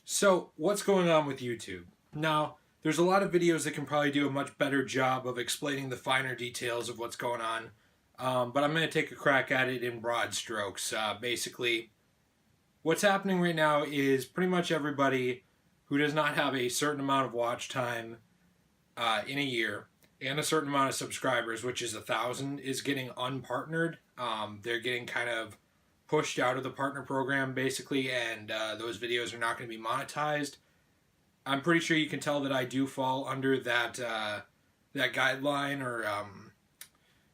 So, what's going on with YouTube? Now, there's a lot of videos that can probably do a much better job of explaining the finer details of what's going on, but I'm going to take a crack at it in broad strokes. Basically, what's happening right now is pretty much everybody who does not have a certain amount of watch time in a year and a certain amount of subscribers, which is 1,000, is getting unpartnered. They're getting kind of pushed out of the partner program basically, and those videos are not going to be monetized. I'm pretty sure you can tell that I do fall under that guideline or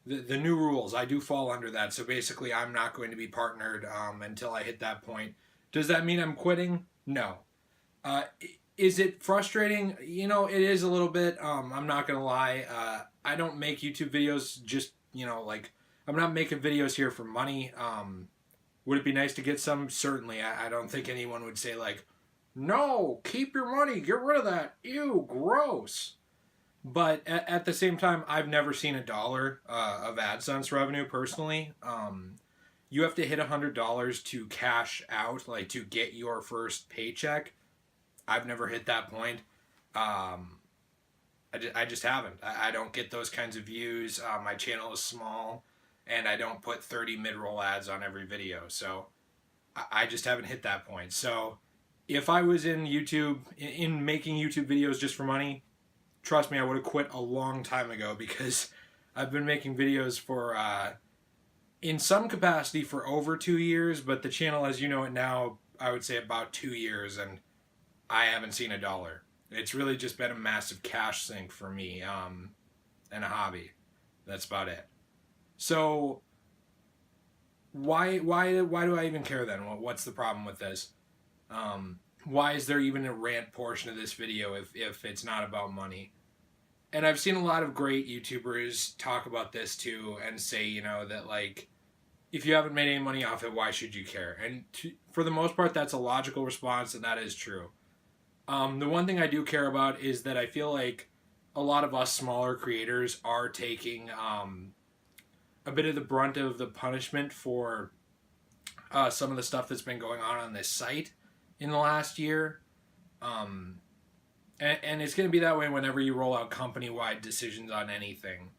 the new rules. I do fall under that. So basically, I'm not going to be partnered until I hit that point. Does that mean I'm quitting? No. Uh, is it frustrating? You know, it is a little bit. I'm not gonna lie. I don't make YouTube videos just like I'm not making videos here for money. Would it be nice to get some? Certainly. I don't think anyone would say like, no, keep your money, get rid of that. Ew, gross. But at the same time, I've never seen $1 of AdSense revenue personally. You have to hit $100 to cash out, like to get your first paycheck. I've never hit that point. I just haven't. I don't get those kinds of views. My channel is small, and I don't put 30 mid-roll ads on every video. So I just haven't hit that point. So if I was in YouTube, in making YouTube videos just for money, trust me, I would have quit a long time ago because I've been making videos for, in some capacity, for over 2 years, but the channel, as you know it now, I would say about 2 years, and I haven't seen $1. It's really just been a massive cash sink for me, and a hobby. That's about it. So why do I even care then? What's the problem with this? Why is there even a rant portion of this video if it's not about money? And I've seen a lot of great YouTubers talk about this too and say, that like, if you haven't made any money off it, why should you care? And for the most part, that's a logical response, and that is true. The one thing I do care about is that I feel like a lot of us smaller creators are taking a bit of the brunt of the punishment for some of the stuff that's been going on this site in the last year. And it's going to be that way whenever you roll out company-wide decisions on anything.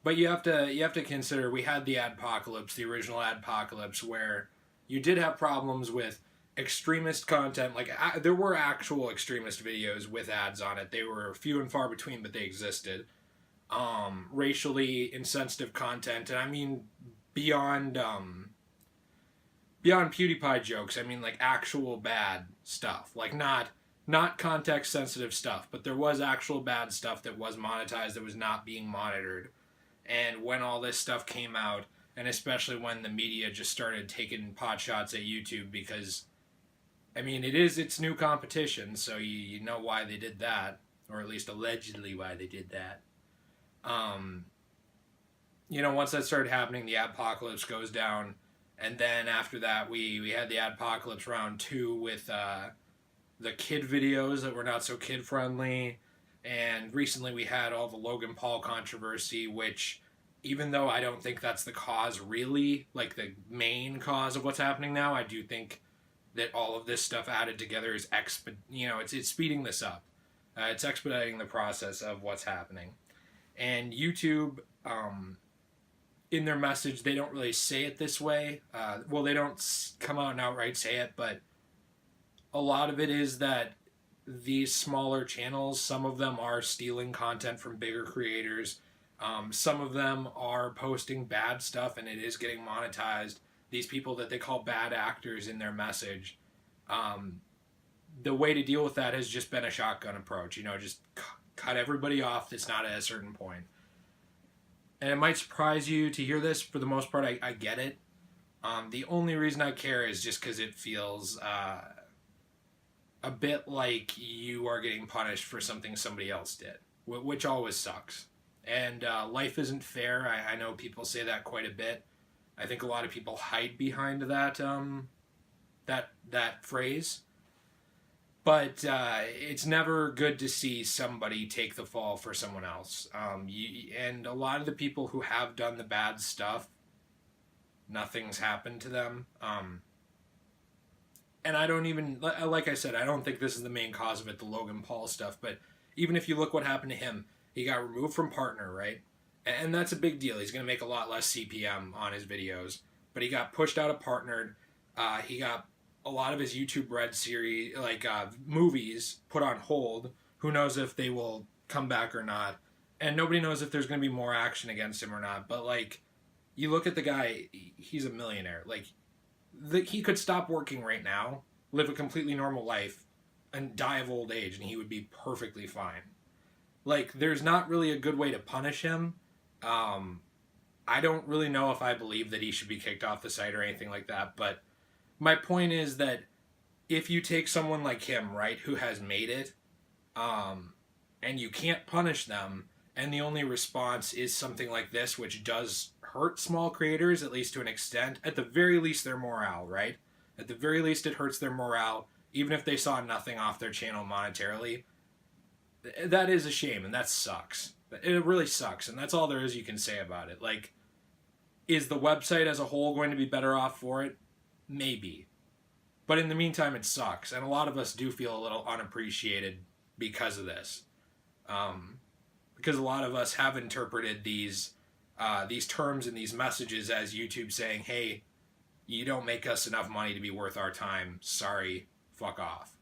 But you have to consider, we had the adpocalypse, the original adpocalypse, where you did have problems with extremist content. Like, there were actual extremist videos with ads on it. They were few and far between, but they existed. Racially insensitive content, and I mean beyond PewDiePie jokes. I mean like actual bad stuff, like not context sensitive stuff, but there was actual bad stuff that was monetized that was not being monitored. And when all this stuff came out, and especially when the media just started taking pot shots at YouTube, because I mean it's new competition, so you know why they did that, or at least allegedly why they did that. Once that started happening, the adpocalypse goes down, and then after that, we had the adpocalypse round 2 with the kid videos that were not so kid friendly, and recently we had all the Logan Paul controversy, which, even though I don't think that's the cause really, like the main cause of what's happening now, I do think that all of this stuff added together is it's speeding this up. It's expediting the process of what's happening. And YouTube, in their message, they don't really say it this way. They don't come out and outright say it, but a lot of it is that these smaller channels, some of them are stealing content from bigger creators. Some of them are posting bad stuff, and it is getting monetized. These people that they call bad actors in their message. The way to deal with that has just been a shotgun approach. Just cut everybody off that's not at a certain point. And it might surprise you to hear this. For the most part, I get it. The only reason I care is just because it feels a bit like you are getting punished for something somebody else did, which always sucks. And life isn't fair. I know people say that quite a bit. I think a lot of people hide behind that that phrase. But it's never good to see somebody take the fall for someone else. And a lot of the people who have done the bad stuff, nothing's happened to them. and I don't even, like I said, I don't think this is the main cause of it, the Logan Paul stuff, but even if you look what happened to him, he got removed from Partner, right? And that's a big deal. He's going to make a lot less CPM on his videos, but he got pushed out of Partnered. He got a lot of his YouTube Red series, movies, put on hold. Who knows if they will come back or not? And nobody knows if there's going to be more action against him or not. But like, you look at the guy, he's a millionaire. Like, he could stop working right now, live a completely normal life, and die of old age, and he would be perfectly fine. Like, there's not really a good way to punish him. I don't really know if I believe that he should be kicked off the site or anything like that, but my point is that if you take someone like him, right, who has made it, and you can't punish them, and the only response is something like this, which does hurt small creators, at least to an extent, at the very least their morale, right? At the very least it hurts their morale, even if they saw nothing off their channel monetarily. That is a shame, and that sucks. It really sucks, and that's all there is you can say about it. Like, is the website as a whole going to be better off for it? Maybe. But in the meantime, it sucks, and a lot of us do feel a little unappreciated because of this. Because a lot of us have interpreted these terms and these messages as YouTube saying, hey, you don't make us enough money to be worth our time. Sorry, fuck off.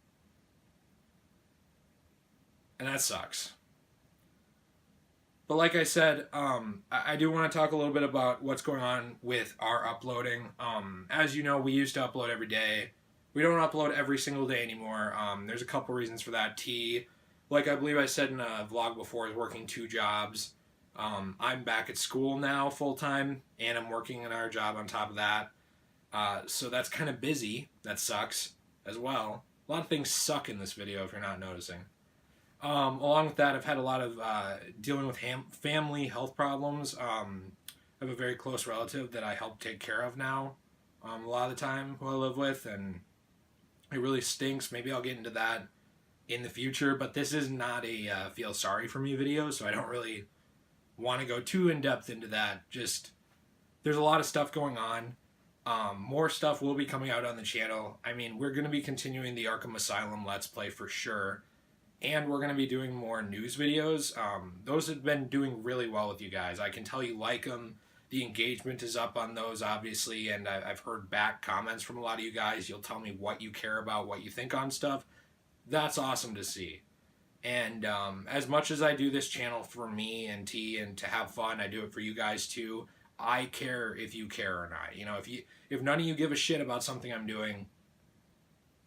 And that sucks. But like I said, I do want to talk a little bit about what's going on with our uploading. As you know, we used to upload every day. We don't upload every single day anymore. There's a couple reasons for that. T, like I believe I said in a vlog before, is working 2 jobs. I'm back at school now full-time, and I'm working in our job on top of that. So that's kind of busy. That sucks as well. A lot of things suck in this video if you're not noticing. Along with that, I've had a lot of dealing with family health problems. I have a very close relative that I help take care of now a lot of the time, who I live with, and it really stinks. Maybe I'll get into that in the future, but this is not a feel sorry for me video, so I don't really want to go too in-depth into that. Just, there's a lot of stuff going on. More stuff will be coming out on the channel. I mean, we're going to be continuing the Arkham Asylum Let's Play for sure. And we're going to be doing more news videos. Those have been doing really well with you guys. I can tell you like them. The engagement is up on those, obviously, and I've heard back comments from a lot of you guys. You'll tell me what you care about, what you think on stuff. That's awesome to see. And as much as I do this channel for me and T and to have fun, I do it for you guys too. I care if you care or not. You know, if none of you give a shit about something I'm doing,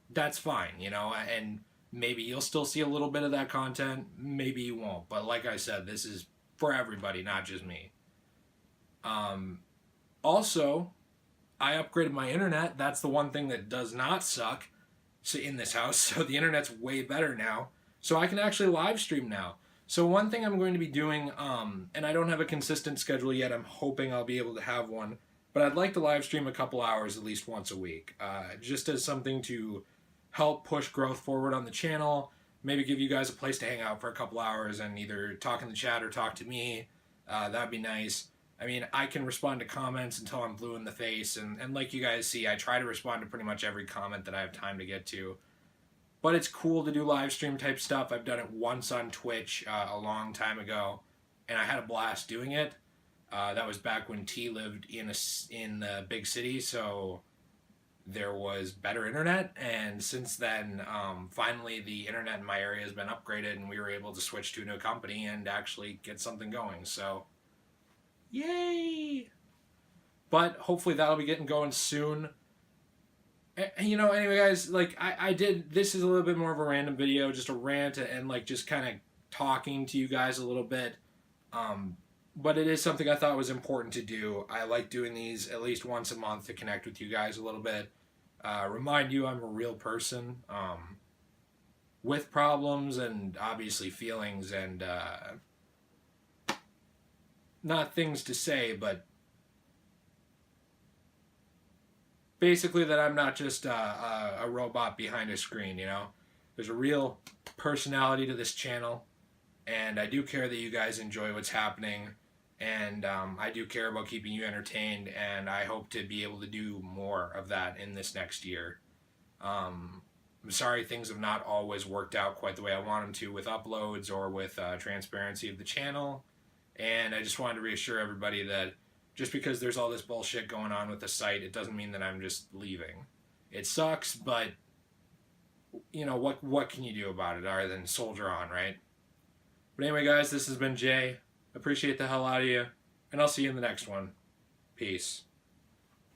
that's fine, you know, and maybe you'll still see a little bit of that content. Maybe you won't. But like I said, this is for everybody, not just me. Also, I upgraded my internet. That's the one thing that does not suck in this house. So the internet's way better now. So I can actually live stream now. So one thing I'm going to be doing, and I don't have a consistent schedule yet. I'm hoping I'll be able to have one. But I'd like to live stream a couple hours at least once a week. Just as something to help push growth forward on the channel, maybe give you guys a place to hang out for a couple hours and either talk in the chat or talk to me. That'd be nice. I mean, I can respond to comments until I'm blue in the face, and like you guys see, I try to respond to pretty much every comment that I have time to get to. But it's cool to do live stream type stuff. I've done it once on Twitch a long time ago, and I had a blast doing it. That was back when T lived in the big city, so there was better internet, and since then, finally the internet in my area has been upgraded, and we were able to switch to a new company and actually get something going, so yay! But hopefully that'll be getting going soon. You know, anyway guys, like, this is a little bit more of a random video, just a rant, and like just kind of talking to you guys a little bit. But it is something I thought was important to do. I like doing these at least once a month to connect with you guys a little bit. Remind you I'm a real person with problems and obviously feelings and not things to say, but basically that I'm not just a robot behind a screen, you know? There's a real personality to this channel, and I do care that you guys enjoy what's happening. And I do care about keeping you entertained, and I hope to be able to do more of that in this next year. I'm sorry things have not always worked out quite the way I want them to with uploads or with transparency of the channel. And I just wanted to reassure everybody that just because there's all this bullshit going on with the site, it doesn't mean that I'm just leaving. It sucks, but you know, what can you do about it other than soldier on, right? But anyway, guys, this has been Jay. Appreciate the hell out of you, and I'll see you in the next one. Peace.